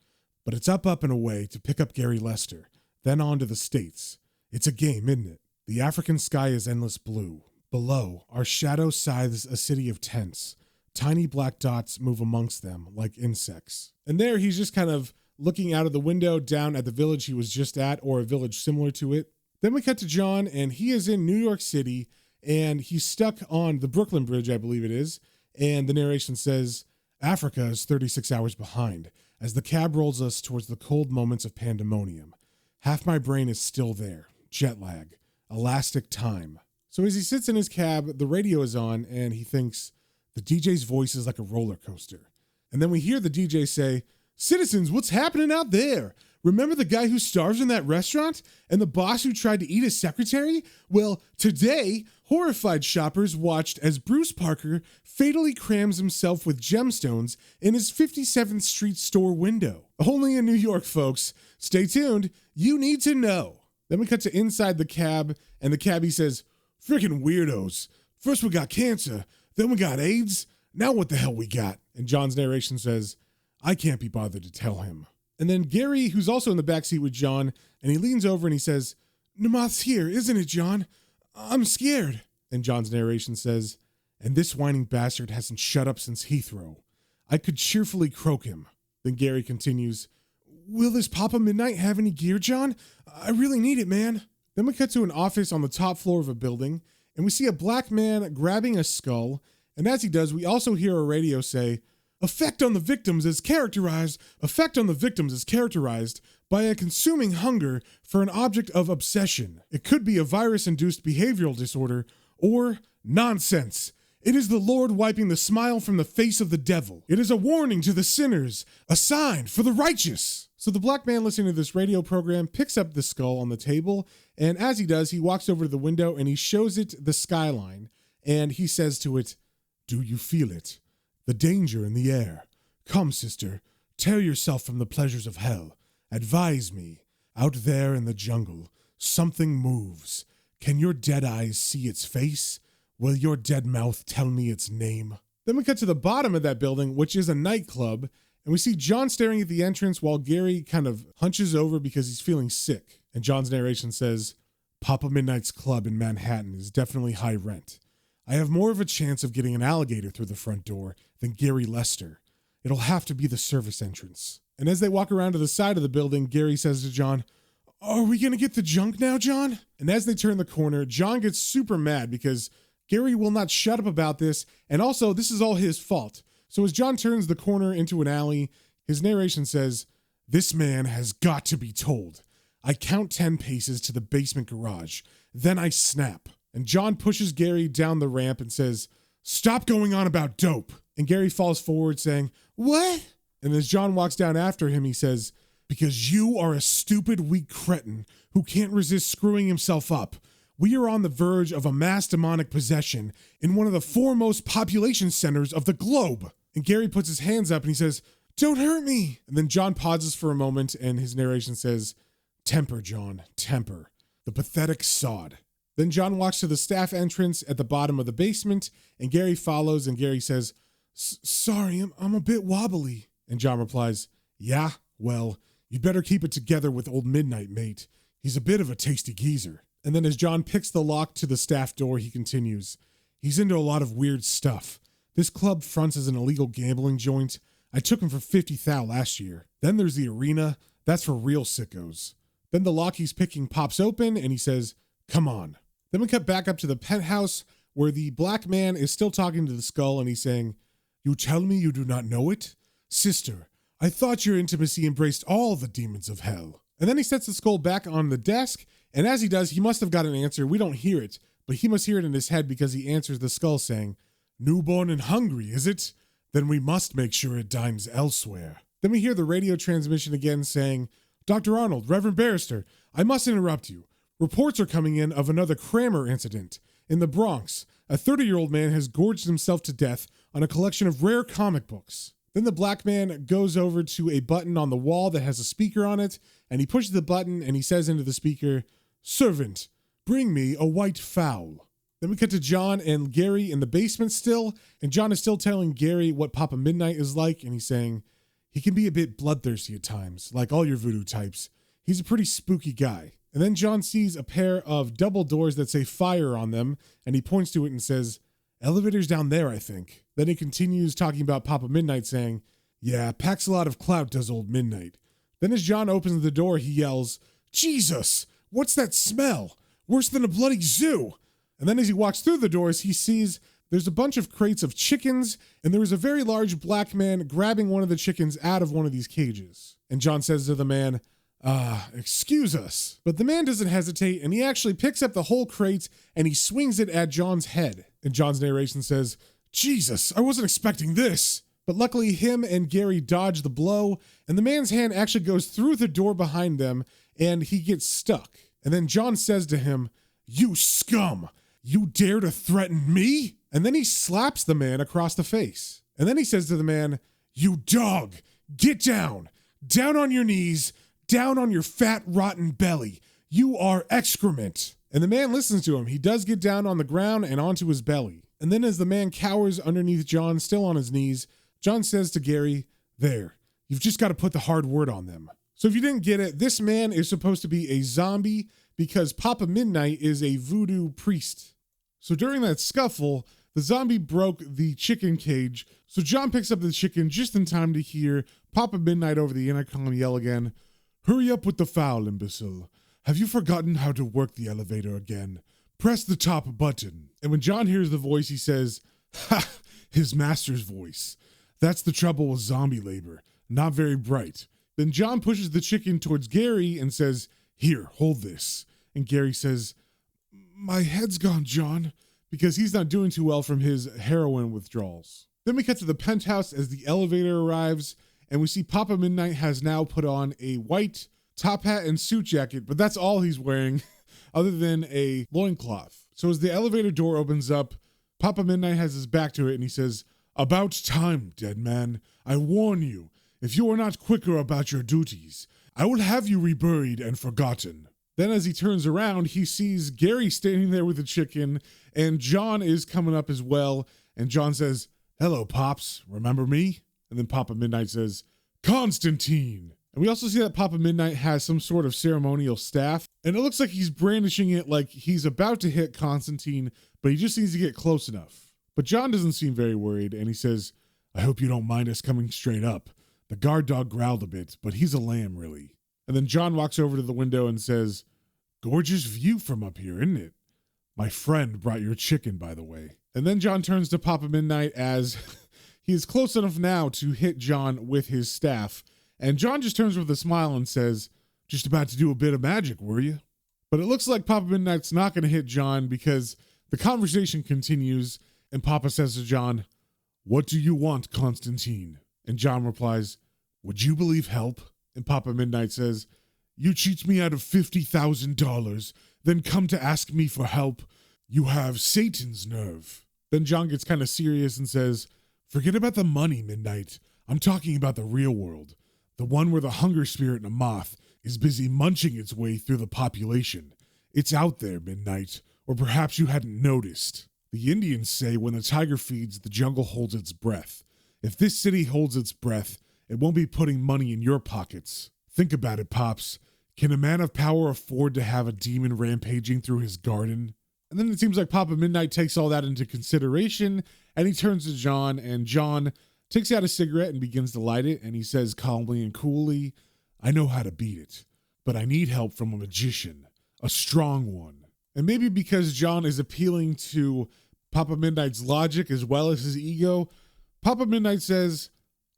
But it's up and away to pick up Gary Lester, then on to the States. It's a game, isn't it? The African sky is endless blue. Below, our shadow scythes a city of tents. Tiny black dots move amongst them like insects." And there he's just kind of looking out of the window down at the village he was just at, or a village similar to it. Then we cut to John, and he is in New York City, and he's stuck on the Brooklyn Bridge, I believe it is. And the narration says, "Africa is 36 hours behind, as the cab rolls us towards the cold moments of pandemonium. Half my brain is still there. Jet lag. Elastic time." So as he sits in his cab, the radio is on, and he thinks, the DJ's voice is like a roller coaster. And then we hear the DJ say, "Citizens, what's happening out there? Remember the guy who starves in that restaurant? And the boss who tried to eat his secretary? Well, today, horrified shoppers watched as Bruce Parker fatally crams himself with gemstones in his 57th Street store window. Only in New York, folks. Stay tuned. You need to know." Then we cut to inside the cab, and the cabbie says, "Frickin' weirdos. First we got cancer, then we got AIDS. Now what the hell we got?" And John's narration says, "I can't be bothered to tell him." And then Gary, who's also in the backseat with John, and he leans over and he says, "Namoth's here, isn't it, John? I'm scared." And John's narration says, "And this whining bastard hasn't shut up since Heathrow. I could cheerfully croak him." Then Gary continues, "Will this Papa Midnight have any gear, John? I really need it, man." Then we cut to an office on the top floor of a building, and we see a black man grabbing a skull, and as he does, we also hear a radio say, effect on the victims is characterized by a consuming hunger for an object of obsession. It could be a virus-induced behavioral disorder, or nonsense. It is the Lord wiping the smile from the face of the devil. It is a warning to the sinners, a sign for the righteous." So the black man listening to this radio program picks up the skull on the table, and as he does, he walks over to the window and he shows it the skyline, and he says to it, "Do you feel it? The danger in the air. Come, sister, tear yourself from the pleasures of hell. Advise me. Out there in the jungle, something moves. Can your dead eyes see its face? Will your dead mouth tell me its name?" Then we cut to the bottom of that building, which is a nightclub, and we see John staring at the entrance while Gary kind of hunches over because he's feeling sick. And John's narration says, "Papa Midnight's club in Manhattan is definitely high rent. I have more of a chance of getting an alligator through the front door than Gary Lester. It'll have to be the service entrance." And as they walk around to the side of the building, Gary says to John, "Are we going to get the junk now, John?" And as they turn the corner, John gets super mad because Gary will not shut up about this, and also this is all his fault. So as John turns the corner into an alley, his narration says, "This man has got to be told. I count 10 paces to the basement garage. Then I snap." And John pushes Gary down the ramp and says, "Stop going on about dope." And Gary falls forward saying, "What?" And as John walks down after him, he says, "Because you are a stupid, weak cretin who can't resist screwing himself up. We are on the verge of a mass demonic possession in one of the foremost population centers of the globe." And Gary puts his hands up and he says, "Don't hurt me." And then John pauses for a moment and his narration says, "Temper, John, temper. The pathetic sod." Then John walks to the staff entrance at the bottom of the basement, and Gary follows, and Gary says, "Sorry, I'm a bit wobbly." And John replies, "Yeah, well, you'd better keep it together with old Midnight, mate. He's a bit of a tasty geezer." And then as John picks the lock to the staff door, he continues, He's into a lot of weird stuff. This club fronts as an illegal gambling joint. I took him for 50 thou last year. Then there's the arena. That's for real sickos. Then the lock he's picking pops open and he says, come on. Then we cut back up to the penthouse where the black man is still talking to the skull and he's saying, you tell me you do not know it? Sister, I thought your intimacy embraced all the demons of hell. And then he sets the skull back on the desk, and as he does, he must have got an answer. We don't hear it, but he must hear it in his head because he answers the skull saying, newborn and hungry, is it? Then we must make sure it dines elsewhere. Then we hear the radio transmission again saying, Dr. Arnold, Reverend Barrister, I must interrupt you. Reports are coming in of another Kramer incident. In the Bronx, a 30-year-old man has gorged himself to death on a collection of rare comic books. Then the black man goes over to a button on the wall that has a speaker on it, and he pushes the button and he says into the speaker, servant, bring me a white fowl. Then we cut to John and Gary in the basement still, and John is still telling Gary what Papa Midnight is like, and he's saying, he can be a bit bloodthirsty at times, like all your voodoo types. He's a pretty spooky guy. And then John sees a pair of double doors that say fire on them, and he points to it and says, elevator's down there, I think. Then he continues talking about Papa Midnight saying, yeah, packs a lot of clout does old Midnight. Then as John opens the door, he yells, Jesus, what's that smell? Worse than a bloody zoo. And then as he walks through the doors, he sees there's a bunch of crates of chickens, and there is a very large black man grabbing one of the chickens out of one of these cages. And John says to the man, excuse us. But the man doesn't hesitate, and he actually picks up the whole crate and he swings it at John's head. And John's narration says, Jesus, I wasn't expecting this. But luckily him and Gary dodge the blow, and the man's hand actually goes through the door behind them, and he gets stuck. And then John says to him, you scum, you dare to threaten me? And then he slaps the man across the face. And then he says to the man, you dog, get down, down on your knees, down on your fat, rotten belly. You are excrement. And the man listens to him. He does get down on the ground and onto his belly. And then as the man cowers underneath John, still on his knees, John says to Gary, there, you've just got to put the hard word on them. So if you didn't get it, this man is supposed to be a zombie because Papa Midnight is a voodoo priest. So during that scuffle, the zombie broke the chicken cage. So John picks up the chicken just in time to hear Papa Midnight over the intercom yell again, hurry up with the fowl, imbecile. Have you forgotten how to work the elevator again? Press the top button. And when John hears the voice, he says, ha, his master's voice. That's the trouble with zombie labor. Not very bright. Then John pushes the chicken towards Gary and says, here, hold this. And Gary says, my head's gone, John, because he's not doing too well from his heroin withdrawals. Then we cut to the penthouse as the elevator arrives, and we see Papa Midnight has now put on a white top hat and suit jacket, but that's all he's wearing other than a loincloth. So as the elevator door opens up, Papa Midnight has his back to it and he says, about time, dead man. I warn you, if you are not quicker about your duties, I will have you reburied and forgotten. Then as he turns around, he sees Gary standing there with the chicken, and John is coming up as well. And John says, hello, Pops, remember me? And then Papa Midnight says, Constantine. And we also see that Papa Midnight has some sort of ceremonial staff, and it looks like he's brandishing it like he's about to hit Constantine, but he just needs to get close enough. But John doesn't seem very worried, and he says, I hope you don't mind us coming straight up. The guard dog growled a bit, but he's a lamb, really. And then John walks over to the window and says, gorgeous view from up here, isn't it? My friend brought your chicken, by the way. And then John turns to Papa Midnight as he is close enough now to hit John with his staff. And John just turns with a smile and says, just about to do a bit of magic, were you? But it looks like Papa Midnight's not going to hit John because the conversation continues, and Papa says to John, what do you want, Constantine? And John replies, would you believe help? And Papa Midnight says, you cheat me out of $50,000, then come to ask me for help. You have Satan's nerve. Then John gets kind of serious and says, forget about the money, Midnight. I'm talking about the real world. The one where the hunger spirit and a moth is busy munching its way through the population. It's out there, Midnight, or perhaps you hadn't noticed. The Indians say when the tiger feeds, the jungle holds its breath. If this city holds its breath, it won't be putting money in your pockets. Think about it, Pops. Can a man of power afford to have a demon rampaging through his garden? And And then it seems like Papa Midnight takes all that into consideration, and he turns to John, and John takes out a cigarette and begins to light it, and he says calmly and coolly, "I know how to beat it, but I need help from a magician, a strong one." And maybe because John is appealing to Papa Midnight's logic as well as his ego, Papa Midnight says,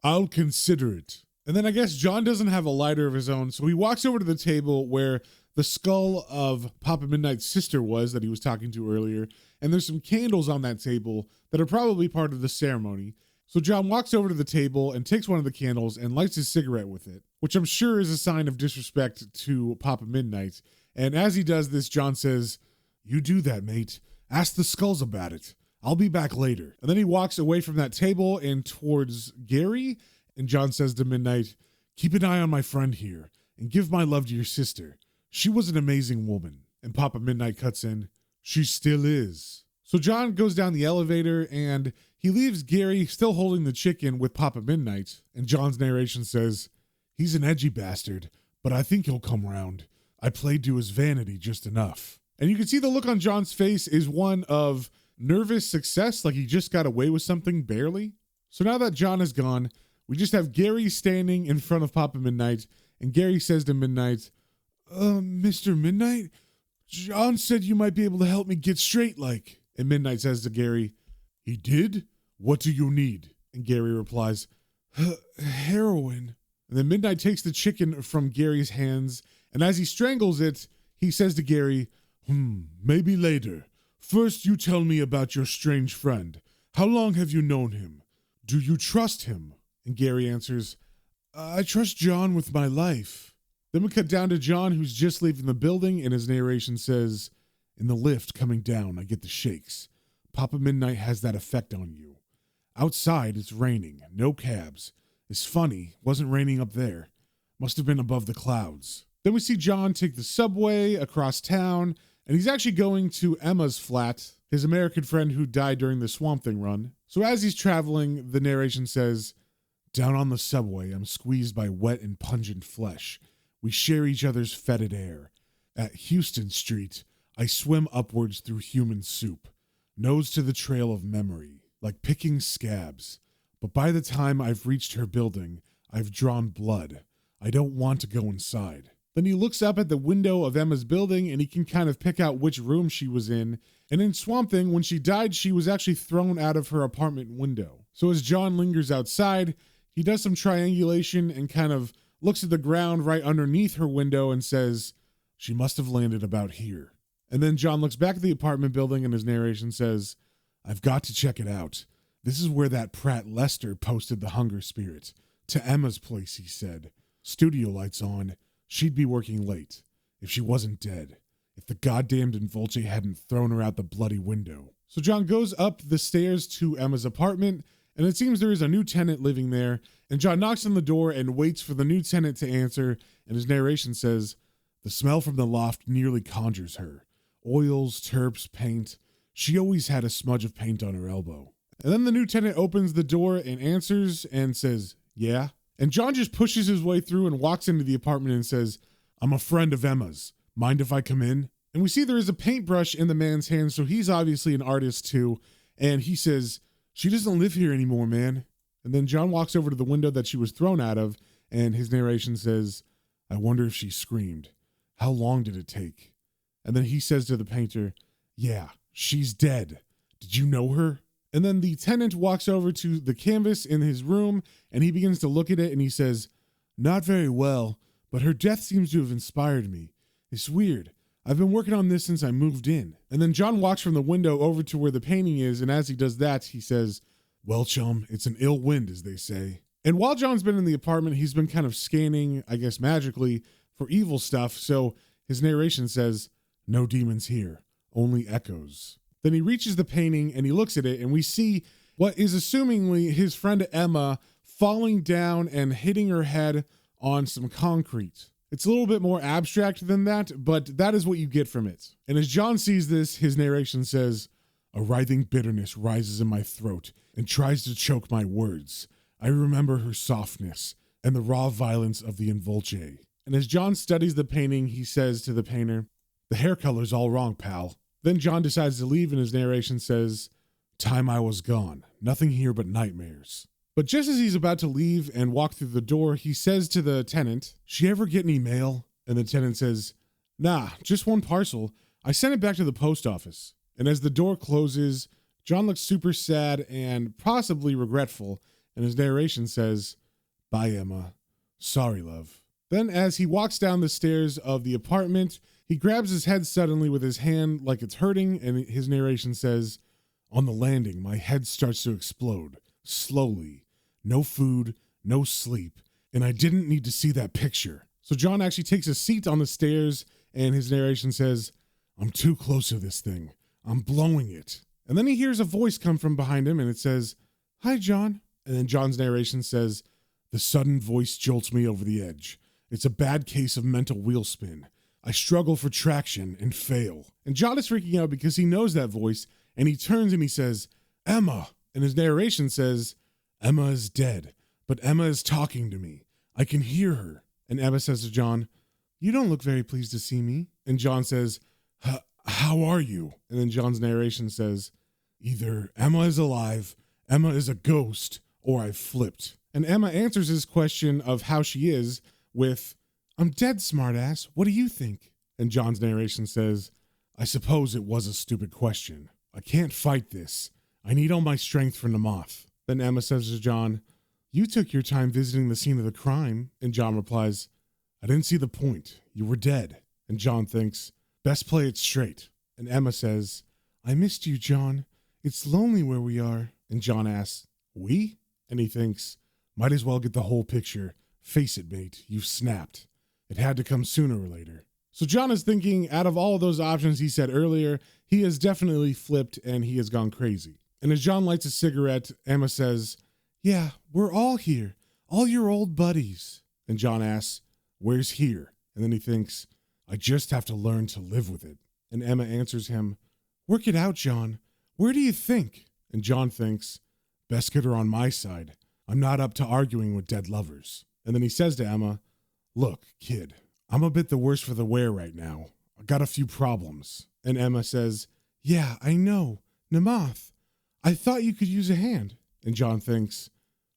"I'll consider it." And then I guess John doesn't have a lighter of his own, so he walks over to the table where the skull of Papa Midnight's sister was that he was talking to earlier, and there's some candles on that table that are probably part of the ceremony. So John walks over to the table and takes one of the candles and lights his cigarette with it, which I'm sure is a sign of disrespect to Papa Midnight. And as he does this, John says, "You do that, mate. Ask the skulls about it. I'll be back later." And then he walks away from that table and towards Gary, and John says to Midnight, "Keep an eye on my friend here, and give my love to your sister. She was an amazing woman." And Papa Midnight cuts in, "She still is." So John goes down the elevator, and he leaves Gary still holding the chicken with Papa Midnight. And John's narration says, "He's an edgy bastard, but I think he'll come round. I played to his vanity just enough." And you can see the look on John's face is one of nervous success, like he just got away with something barely. So now that John is gone, we just have Gary standing in front of Papa Midnight, and Gary says to Midnight, "Mr. Midnight, John said you might be able to help me get straight like." And Midnight says to Gary, "He did? What do you need?" And Gary replies, "Heroin." And then Midnight takes the chicken from Gary's hands, and as he strangles it, he says to Gary, "Maybe later. First, you tell me about your strange friend. How long have you known him? Do you trust him?" And Gary answers, "I trust John with my life." Then we cut down to John, who's just leaving the building, and his narration says, "In the lift coming down, I get the shakes. Papa Midnight has that effect on you. Outside, it's raining. No cabs. It's funny, wasn't raining up there. Must have been above the clouds." Then we see John take the subway across town, and he's actually going to Emma's flat, his American friend who died during the Swamp Thing run. So as he's traveling, the narration says, "Down on the subway, I'm squeezed by wet and pungent flesh. We share each other's fetid air. At Houston Street, I swim upwards through human soup, nose to the trail of memory, like picking scabs. But by the time I've reached her building, I've drawn blood. I don't want to go inside." Then he looks up at the window of Emma's building, and he can kind of pick out which room she was in. And in Swamp Thing, when she died, she was actually thrown out of her apartment window. So as John lingers outside, he does some triangulation and kind of looks at the ground right underneath her window and says, "She must have landed about here." And then John looks back at the apartment building, and his narration says, "I've got to check it out. This is where that Pratt Lester posted the hunger spirit. To Emma's place," he said. "Studio lights on. She'd be working late. If she wasn't dead. If the goddamned Involce hadn't thrown her out the bloody window." So John goes up the stairs to Emma's apartment, and it seems there is a new tenant living there, and John knocks on the door and waits for the new tenant to answer, and his narration says, "The smell from the loft nearly conjures her. Oils, terps, paint. She always had a smudge of paint on her elbow." And then the new tenant opens the door and answers and says, "Yeah?" And John just pushes his way through and walks into the apartment and says, "I'm a friend of Emma's. Mind if I come in?" And we see there is a paintbrush in the man's hand, so he's obviously an artist too. And he says, "She doesn't live here anymore, man." And then John walks over to the window that she was thrown out of, and his narration says, "I wonder if she screamed. How long did it take?" And then he says to the painter, "Yeah, she's dead. Did you know her?" And then the tenant walks over to the canvas in his room, and he begins to look at it, and he says, "Not very well, but her death seems to have inspired me. It's weird. I've been working on this since I moved in." And then John walks from the window over to where the painting is, and as he does that, he says, "Well, chum, it's an ill wind, as they say." And while John's been in the apartment, he's been kind of scanning, I guess magically, for evil stuff, so his narration says, "No demons here, only echoes." Then he reaches the painting and he looks at it, and we see what is assumingly his friend Emma falling down and hitting her head on some concrete. It's a little bit more abstract than that, but that is what you get from it. And as John sees this, his narration says, "A writhing bitterness rises in my throat and tries to choke my words. I remember her softness and the raw violence of the Involce." And as John studies the painting, he says to the painter, "The hair color's all wrong, pal. Then John decides to leave, and his narration says, "Time I was gone, nothing here but nightmares." But just as he's about to leave and walk through the door, he says to the tenant, "She ever get any mail?" And the tenant says, "Nah, just one parcel. I sent it back to the post office." And as the door closes, John looks super sad and possibly regretful, and his narration says, "Bye, Emma. Sorry, love." Then as he walks down the stairs of the apartment, he grabs his head suddenly with his hand like it's hurting, and his narration says, "On the landing, my head starts to explode, slowly. No food, no sleep, and I didn't need to see that picture." So John actually takes a seat on the stairs, and his narration says, "I'm too close to this thing. I'm blowing it." And then he hears a voice come from behind him, and it says, "Hi, John." And then John's narration says, "The sudden voice jolts me over the edge. It's a bad case of mental wheel spin. I struggle for traction and fail." And John is freaking out because he knows that voice, and he turns and he says, "Emma." And his narration says, "Emma is dead, but Emma is talking to me. I can hear her." And Emma says to John, "You don't look very pleased to see me." And John says, "How are you?" And then John's narration says, "Either Emma is alive, Emma is a ghost, or I've flipped." And Emma answers his question of how she is with, "I'm dead, smartass. What do you think?" And John's narration says, "I suppose it was a stupid question. I can't fight this. I need all my strength for Namoth." Then Emma says to John, "You took your time visiting the scene of the crime." And John replies, "I didn't see the point. You were dead." And John thinks, "Best play it straight." And Emma says, "I missed you, John. It's lonely where we are." And John asks, "We?" And he thinks, "Might as well get the whole picture. Face it, mate, you've snapped. It had to come sooner or later." So John is thinking, out of all of those options he said earlier, he has definitely flipped and he has gone crazy. And as John lights a cigarette, Emma says, "Yeah, we're all here. All your old buddies." And John asks, "Where's here?" And then he thinks, "I just have to learn to live with it." And Emma answers him, "Work it out, John. Where do you think?" And John thinks, "Best get her on my side. I'm not up to arguing with dead lovers." And then he says to Emma, "Look, kid, I'm a bit the worse for the wear right now. I got a few problems." And Emma says, "Yeah, I know. Namoth. I thought you could use a hand." And John thinks,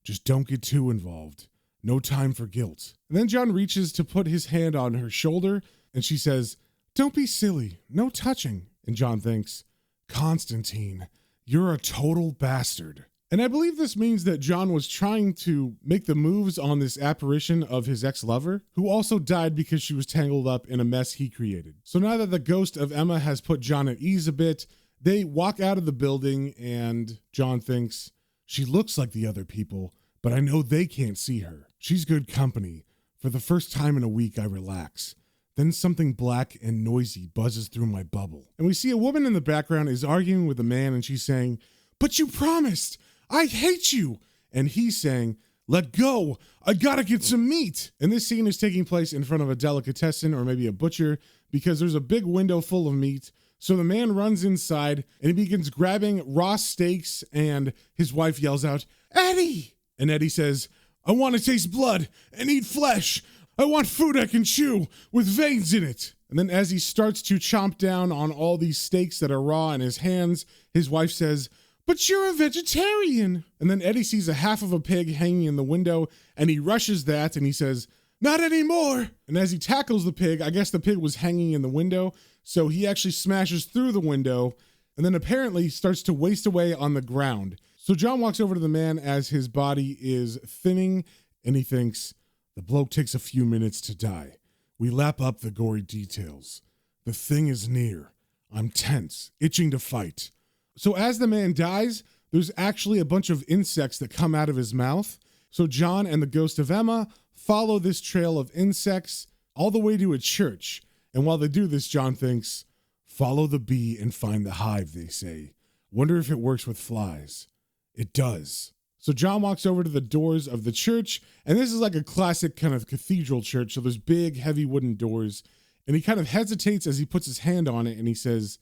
"Just don't get too involved. No time for guilt." And then John reaches to put his hand on her shoulder, and she says, "Don't be silly. No touching." And John thinks, "Constantine, you're a total bastard." And I believe this means that John was trying to make the moves on this apparition of his ex-lover, who also died because she was tangled up in a mess he created. So now that the ghost of Emma has put John at ease a bit, they walk out of the building, and John thinks, "She looks like the other people, but I know they can't see her. She's good company. For the first time in a week, I relax. Then something black and noisy buzzes through my bubble." And we see a woman in the background is arguing with a man, and she's saying, "But you promised! I hate you!" And he's saying, "Let go! I gotta get some meat!" And this scene is taking place in front of a delicatessen or maybe a butcher because there's a big window full of meat. So the man runs inside and he begins grabbing raw steaks, and his wife yells out, "Eddie!" And Eddie says, "I want to taste blood and eat flesh. I want food I can chew with veins in it." And then as he starts to chomp down on all these steaks that are raw in his hands, his wife says, "But you're a vegetarian." And then Eddie sees a half of a pig hanging in the window, and he rushes that and he says, "Not anymore." And as he tackles the pig, I guess the pig was hanging in the window, so he actually smashes through the window and then apparently starts to waste away on the ground. So John walks over to the man as his body is thinning, and he thinks, "The bloke takes a few minutes to die. We lap up the gory details. The thing is near. I'm tense, itching to fight." So as the man dies, there's actually a bunch of insects that come out of his mouth. So John and the ghost of Emma follow this trail of insects all the way to a church. And while they do this, John thinks, "Follow the bee and find the hive," they say. "Wonder if it works with flies." It does. So John walks over to the doors of the church, and this is like a classic kind of cathedral church. So there's big, heavy wooden doors, and he kind of hesitates as he puts his hand on it, and he says,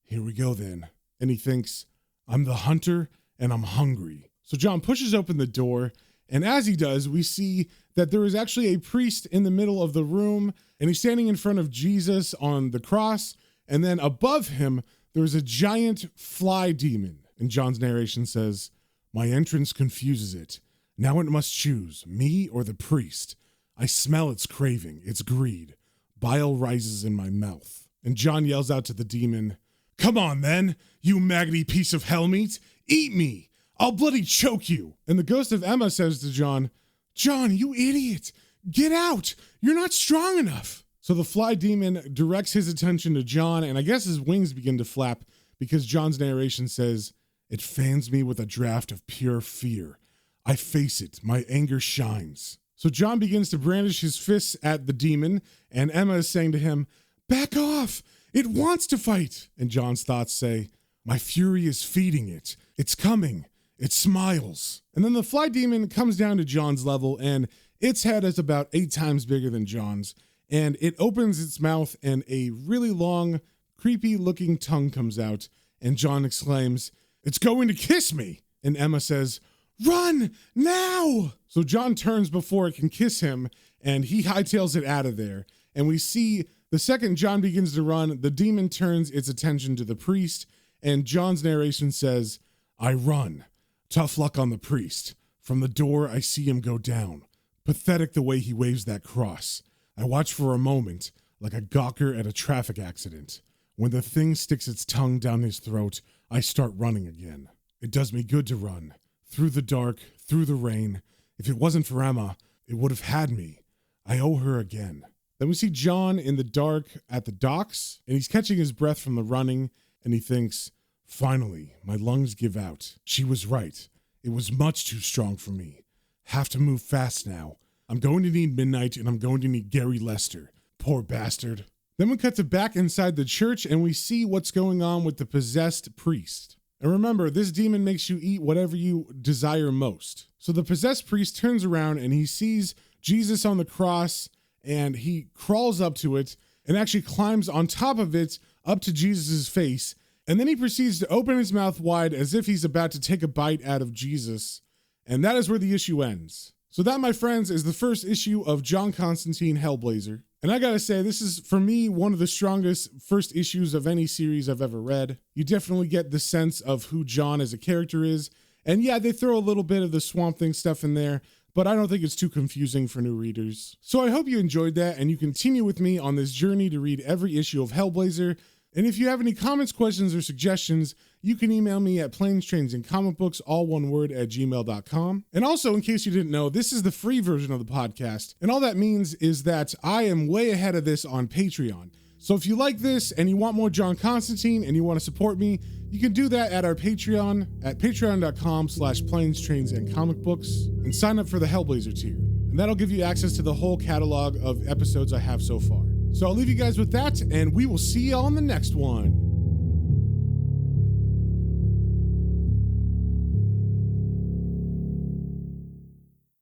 "Here we go then." And he thinks, "I'm the hunter, and I'm hungry." So John pushes open the door, and as he does, we see that there is actually a priest in the middle of the room, and he's standing in front of Jesus on the cross, And then above him, there was a giant fly demon. And John's narration says, "My entrance confuses it. Now it must choose, me or the priest. I smell its craving, its greed. Bile rises in my mouth." And John yells out to the demon, "Come on then, you maggoty piece of hell meat. Eat me. I'll bloody choke you." And the ghost of Emma says to John, "John, you idiot. Get out. You're not strong enough." So the fly demon directs his attention to John, and I guess his wings begin to flap because John's narration says, "It fans me with a draft of pure fear. I face it. My anger shines." So John begins to brandish his fists at the demon, and Emma is saying to him, "Back off. It wants to fight." And John's thoughts say, "My fury is feeding it. It's coming. It smiles." And then the fly demon comes down to John's level, and its head is about 8 times bigger than John's. And it opens its mouth, and a really long, creepy-looking tongue comes out. And John exclaims, "It's going to kiss me." And Emma says, "Run, now!" So John turns before it can kiss him, and he hightails it out of there. And we see the second John begins to run, the demon turns its attention to the priest, and John's narration says, "I run. Tough luck on the priest. From the door, I see him go down. Pathetic the way he waves that cross. I watch for a moment, like a gawker at a traffic accident. When the thing sticks its tongue down his throat, I start running again. It does me good to run. Through the dark, through the rain. If it wasn't for Emma, it would have had me. I owe her again." Then we see John in the dark at the docks, and he's catching his breath from the running, and he thinks, "Finally, my lungs give out. She was right. It was much too strong for me. Have to move fast now. I'm going to need midnight, and I'm going to need Gary Lester. Poor bastard." Then we cut to back inside the church, and we see what's going on with the possessed priest. And remember, this demon makes you eat whatever you desire most. So the possessed priest turns around, and he sees Jesus on the cross, and he crawls up to it, and actually climbs on top of it up to Jesus' face. And then he proceeds to open his mouth wide as if he's about to take a bite out of Jesus. And that is where the issue ends. So that, my friends, is the first issue of John Constantine Hellblazer. And I gotta say, this is, for me, one of the strongest first issues of any series I've ever read. You definitely get the sense of who John as a character is. And yeah, they throw a little bit of the Swamp Thing stuff in there, but I don't think it's too confusing for new readers. So I hope you enjoyed that, and you continue with me on this journey to read every issue of Hellblazer. And if you have any comments, questions, or suggestions, you can email me at planestrains.and-comic-books, all one word, @gmail.com. And also, in case you didn't know, this is the free version of the podcast. And all that means is that I am way ahead of this on Patreon. So if you like this and you want more John Constantine and you want to support me, you can do that at our Patreon at patreon.com/planestrains-and-comic-books and sign up for the Hellblazer tier. And that'll give you access to the whole catalog of episodes I have so far. So I'll leave you guys with that, and we will see you on the next one.